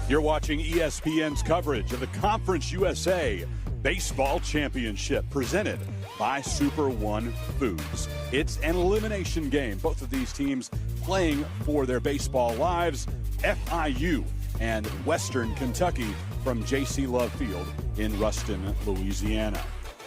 You're watching ESPN's coverage of the Conference USA Baseball Championship presented by Super One Foods. It's an elimination game. Both of these teams playing for their baseball lives. FIU and Western Kentucky from J.C. Love Field in Ruston, Louisiana.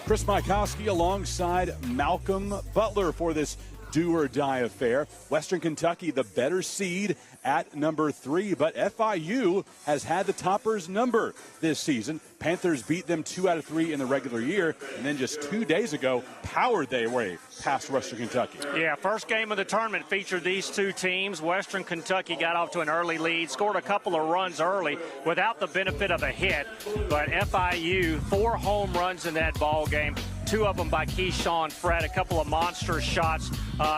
Chris Mycoskie alongside Malcolm Butler for this do-or-die affair. Western Kentucky, the better seed at number 3, but FIU has had the toppers number this season. Panthers beat them 2 out of 3 in the regular year, and then just 2 days ago, powered their way past Western Kentucky. Yeah, first game of the tournament featured these two teams. Western Kentucky got off to an early lead, scored a couple of runs early without the benefit of a hit, but FIU, 4 home runs in that ball game. 2 of them by Keyshawn Fred, a couple of monster shots.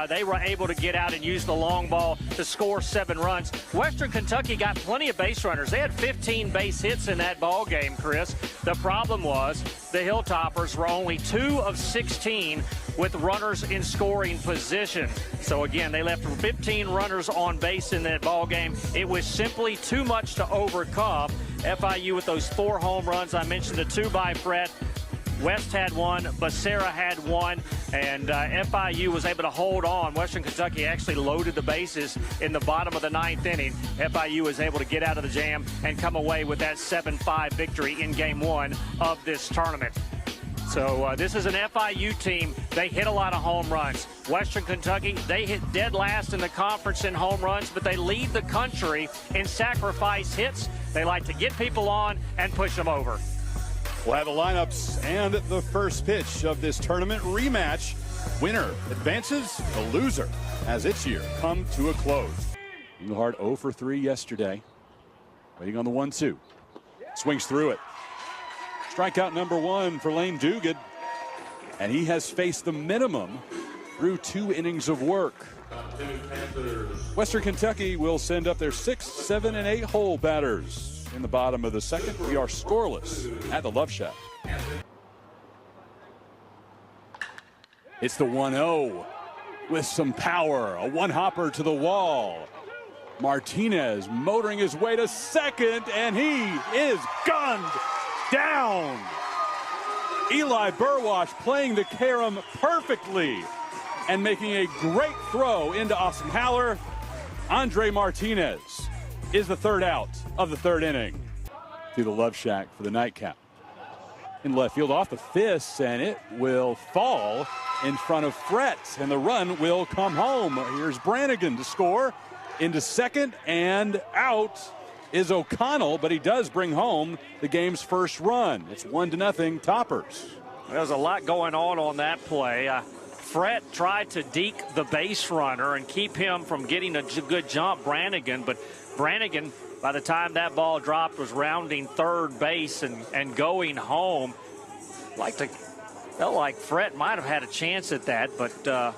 They were able to get out and use the long ball to score 7 runs. Western Kentucky got plenty of base runners. They had 15 base hits in that ball game, Chris. The problem was the Hilltoppers were only 2 of 16 with runners in scoring position. So again, they left 15 runners on base in that ball game. It was simply too much to overcome. FIU with those 4 home runs. I mentioned the 2 by Fred. West had 1, Becerra had 1, and FIU was able to hold on. Western Kentucky actually loaded the bases in the bottom of the 9th inning. FIU was able to get out of the jam and come away with that 7-5 victory in Game 1 of this tournament. So this is an FIU team. They hit a lot of home runs. Western Kentucky, they hit dead last in the conference in home runs, but they lead the country in sacrifice hits. They like to get people on and push them over. We'll have the lineups and the first pitch of this tournament rematch. Winner advances, the loser has its year come to a close. Engelhardt 0 for 3 yesterday. Waiting on the 1-2. Swings through it. Strikeout number 1 for Lane Dugan. And he has faced the minimum through 2 innings of work. Western Kentucky will send up their 6, 7, and 8 hole batters. In the bottom of the second, we are scoreless at the Love Shack. It's the 1-0 with some power. A one-hopper to the wall. Martinez motoring his way to second, and he is gunned down. Eli Burwash playing the carom perfectly and making a great throw into Austin Haller. Andre Martinez is the 3rd out of the 3rd inning. Through the Love Shack for the nightcap. In left field off the fists, and it will fall in front of Fret, and the run will come home. Here's Brannigan to score into second, and out is O'Connell, but he does bring home the game's first run. It's 1-0 Toppers. There's a lot going on that play. Fret tried to deke the base runner and keep him from getting a good jump, Brannigan, but Brannigan, by the time that ball dropped, was rounding 3rd base and going home. Felt like Fret might have had a chance at that, but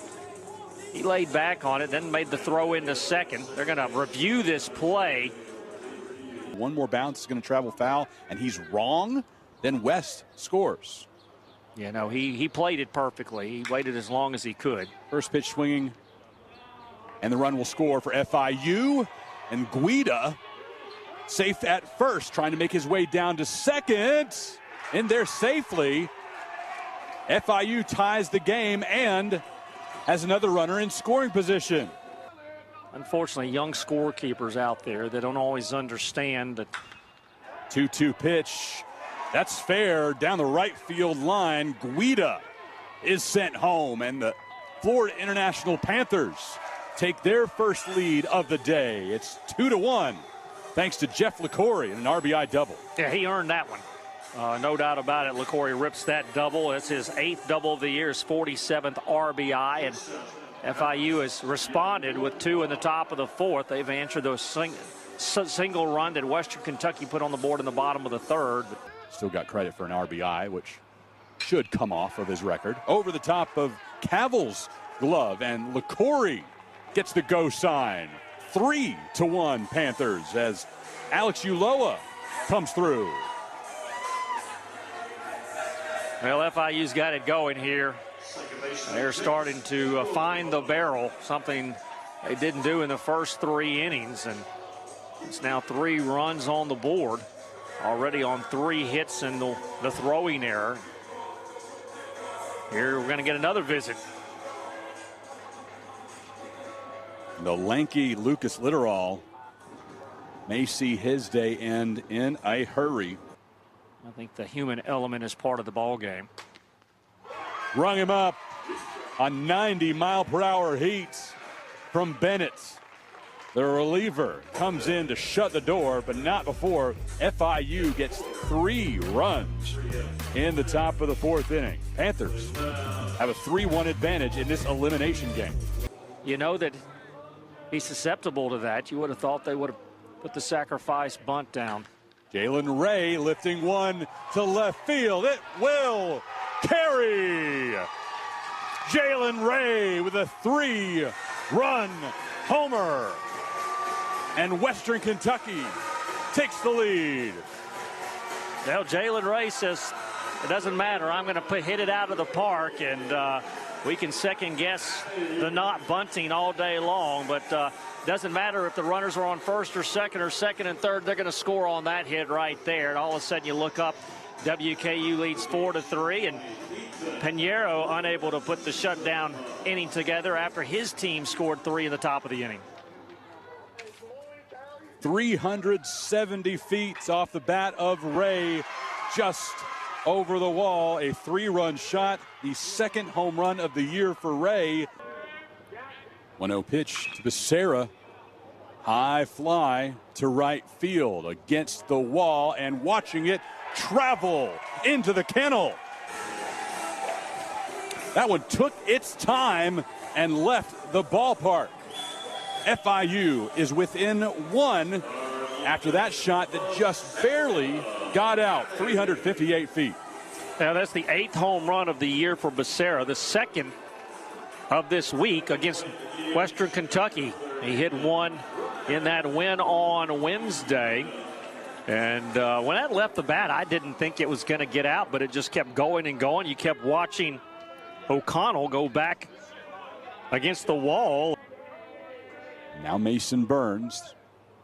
he laid back on it, then made the throw into second. They're going to review this play. One more bounce is going to travel foul, and he's wrong. Then West scores. Yeah, no, he played it perfectly. He waited as long as he could. First pitch swinging, and the run will score for FIU. And Guida safe at first, trying to make his way down to second. In there safely. FIU ties the game and has another runner in scoring position. Unfortunately, young scorekeepers out there that don't always understand that. 2-2 pitch. That's fair down the right field line. Guida is sent home, and the Florida International Panthers take their first lead of the day. It's 2-1 thanks to Jeff LaCory in an RBI double. Yeah, he earned that one. No doubt about it. LaCory rips that double. It's his 8th double of the year, his 47th RBI, and FIU has responded with 2 in the top of the 4th. They've answered those single run that Western Kentucky put on the board in the bottom of the 3rd. Still got credit for an RBI, which should come off of his record. Over the top of Cavill's glove, and LaCory gets the go sign. 3-1 Panthers as Alex Ulloa comes through. Well, FIU's got it going here. They're starting to find the barrel, something they didn't do in the first 3 innings. And It's now 3 runs on the board, already on 3 hits and the throwing error. Here we're going to get another visit. The lanky Lucas Littoral may see his day end in a hurry. I think the human element is part of the ball game. Rung him up. A 90-mile-per-hour heat from Bennett. The reliever comes in to shut the door, but not before FIU gets 3 runs in the top of the 4th inning. Panthers have a 3-1 advantage in this elimination game. You know that he's susceptible to that. You would have thought they would have put the sacrifice bunt down. Jaylin Rae lifting one to left field. It will carry. Jaylin Rae with a 3-run homer. And Western Kentucky takes the lead. Well, Jaylin Rae says it doesn't matter. I'm going to hit it out of the park, and we can second guess the not bunting all day long, but doesn't matter if the runners are on first or second and third. They're going to score on that hit right there. And all of a sudden you look up, WKU leads 4-3, and Pinheiro unable to put the shutdown inning together after his team scored 3 in the top of the inning. 370 feet off the bat of Rae, just over the wall. A 3-run shot, the 2nd home run of the year for Rae. 1-0 pitch to Becerra. High fly to right field against the wall, and watching it travel into the kennel. That one took its time and left the ballpark. FIU is within 1 after that shot that just barely got out, 358 feet. Now that's the 8th home run of the year for Becerra, the 2nd of this week against Western Kentucky. He hit 1 in that win on Wednesday. And when that left the bat, I didn't think it was going to get out, but it just kept going and going. You kept watching O'Connell go back against the wall. Now Mason Burns,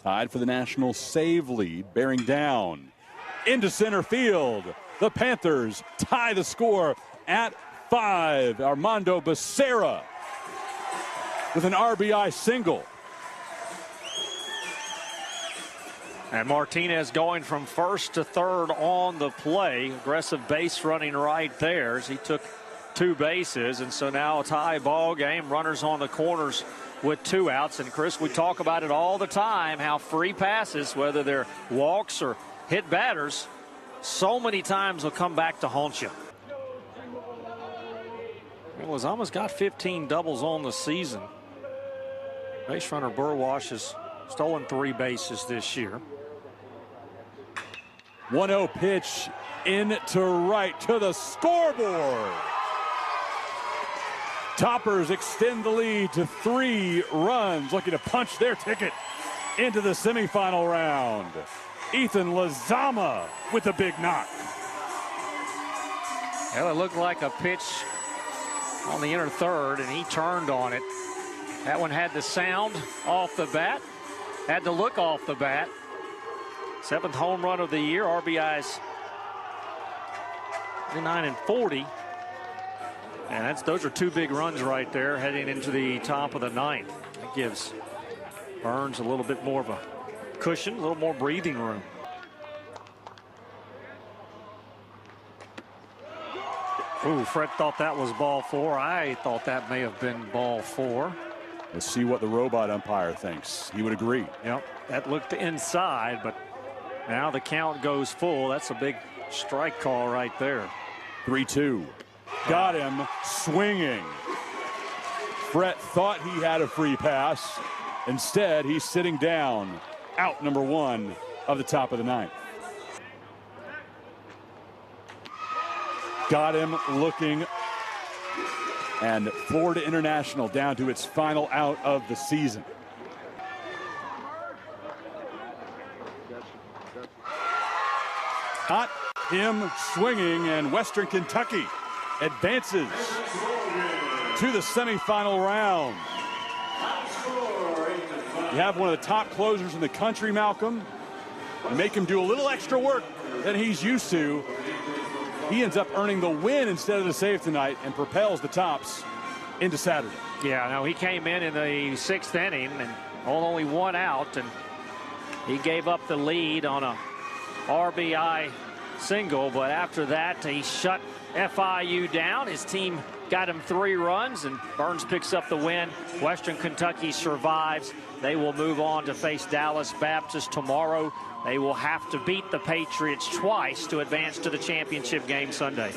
tied for the national save lead, bearing down into center field. The Panthers tie the score at 5. Armando Becerra with an RBI single. And Martinez going from first to third on the play. Aggressive base running right there as he took 2 bases. And so now a tie ball game. Runners on the corners with 2 outs. And Chris, we talk about it all the time, how free passes, whether they're walks or hit batters, so many times will come back to haunt you. Lizama's got 15 doubles on the season. Base runner Burwash has stolen 3 bases this year. 1-0 pitch into right to the scoreboard. Toppers extend the lead to 3 runs, looking to punch their ticket into the semifinal round. Ethan Lizama with a big knock. Well, it looked like a pitch on the inner third, and he turned on it. That one had the sound off the bat, had the look off the bat. 7th home run of the year, RBIs 39 and 40. And those are 2 big runs right there heading into the top of the 9th. That gives Burns a little bit more of a cushion, a little more breathing room. Ooh, Fred thought that was ball 4. I thought that may have been ball 4. Let's see what the robot umpire thinks. He would agree. Yep, that looked inside, but now the count goes full. That's a big strike call right there. 3-2. Got him swinging. Brett thought he had a free pass. Instead, he's sitting down. Out number 1 of the top of the 9th. Got him looking. And Florida International down to its final out of the season. Got him swinging, and Western Kentucky advances to the semifinal round. You have one of the top closers in the country, Malcolm. You make him do a little extra work than he's used to. He ends up earning the win instead of the save tonight and propels the Tops into Saturday. Yeah, no, he came in the 6th inning and only one out, and he gave up the lead on a RBI single, but after that he shut FIU down. His team got him 3 runs, and Burns picks up the win. Western Kentucky survives. They will move on to face Dallas Baptist tomorrow. They will have to beat the Patriots twice to advance to the championship game Sunday.